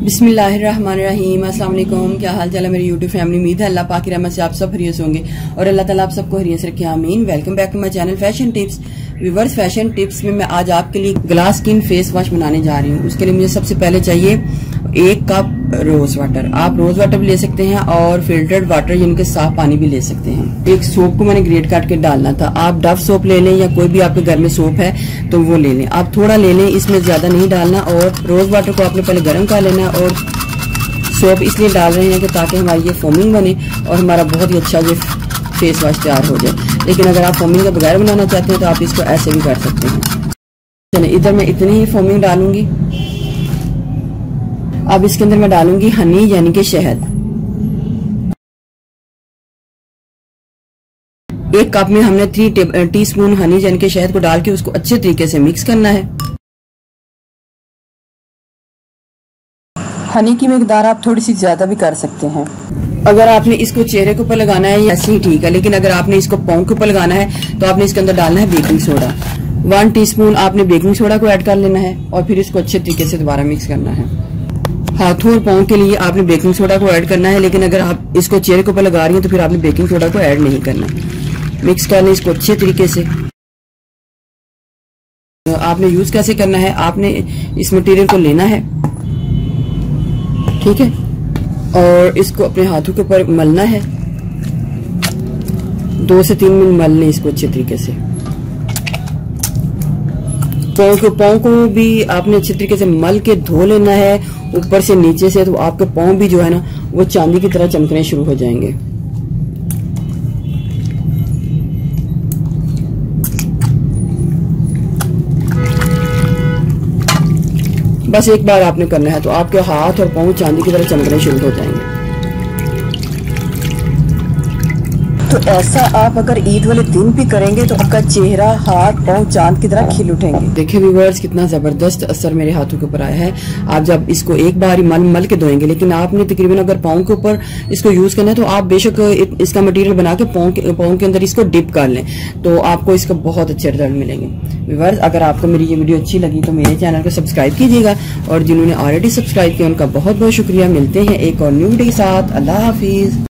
बिस्मिल्लाहिर्रहमानिर्रहीम। अस्सलाम वालेकुम। क्या हाल चाल है मेरी यूट्यूब फैमिली। उम्मीद है अल्लाह पाक की रहमत से आप सब खैरियत होंगे और अल्लाह ताला आप सबको खैरियत से रखे, आमीन। Welcome back to my channel fashion tips. Viewers, fashion tips में मैं आज आपके लिए ग्लास स्किन फेस वॉश बनाने जा रही हूँ। उसके लिए मुझे सबसे पहले चाहिए 1 कप रोज वाटर। आप रोज वाटर भी ले सकते हैं और फिल्टर्ड वाटर यानी कि साफ पानी भी ले सकते हैं। एक सोप को मैंने ग्रेट काट के डालना था। आप डव सोप ले लें या कोई भी आपके घर में सोप है तो वो ले लें। आप थोड़ा ले लें, इसमें ज्यादा नहीं डालना। और रोज वाटर को आपने पहले गर्म कर लेना और सोप इसलिए डाल रहे हैं कि ताकि हमारी ये फोमिंग बने और हमारा बहुत ही अच्छा ये फेस वॉश तैयार हो जाए। लेकिन अगर आप फोमिंग के बगैर बनाना चाहते हैं तो आप इसको ऐसे भी कर सकते हैं। चलिए, इधर मैं इतनी ही फोमिंग डालूंगी। अब इसके अंदर मैं डालूंगी हनी यानी कि शहद। 1 कप में हमने 3 टीस्पून हनी यानी कि शहद को डाल के उसको अच्छे तरीके से मिक्स करना है। हनी की मिकदार आप थोड़ी सी ज्यादा भी कर सकते हैं। अगर आपने इसको चेहरे के ऊपर लगाना है या ऐसे ही ठीक है, लेकिन अगर आपने इसको पाँव के ऊपर लगाना है तो आपने इसके अंदर डालना है बेकिंग सोडा। 1 टीस्पून आपने बेकिंग सोडा को ऐड कर लेना है और फिर इसको अच्छे तरीके से दोबारा मिक्स करना है। हाथों और पाँव के लिए आपने बेकिंग सोडा को ऐड करना है, लेकिन अगर आप इसको चेहरे के ऊपर लगा रही हैं तो फिर आपने बेकिंग सोडा को ऐड नहीं करना। मिक्स कर लें इसको अच्छे तरीके से। आपने यूज कैसे करना है, आपने इस मटेरियल को लेना है, ठीक है, और इसको अपने हाथों के ऊपर मलना है। 2 से 3 मिनट मल लें इसको अच्छे तरीके से। पाँव को भी आपने अच्छे तरीके से मल के धो लेना है ऊपर से नीचे से, तो आपके पाँव भी जो है ना वो चांदी की तरह चमकने शुरू हो जाएंगे। बस एक बार आपने करना है तो आपके हाथ और पाँव चांदी की तरह चमकने शुरू हो जाएंगे। तो ऐसा आप अगर ईद वाले दिन भी करेंगे तो आपका चेहरा, हाथ, पाँव चांद की तरह खिल उठेंगे। देखिए व्यूअर्स, कितना जबरदस्त असर मेरे हाथों के ऊपर आया है। आप जब इसको एक बार ही मल के धोएंगे, लेकिन आपने तकरीबन अगर पाँव के ऊपर इसको यूज करना है तो आप बेशक इसका मटेरियल बना के पाँव के अंदर इसको डिप कर लें तो आपको इसका बहुत अच्छे रिजल्ट मिलेंगे। व्यूअर्स, अगर आपको मेरी ये वीडियो अच्छी लगी तो मेरे चैनल को सब्सक्राइब कीजिएगा और जिन्होंने ऑलरेडी सब्सक्राइब किया उनका बहुत बहुत शुक्रिया। मिलते हैं एक और न्यू वीडियो के साथ। अल्लाह हाफिज।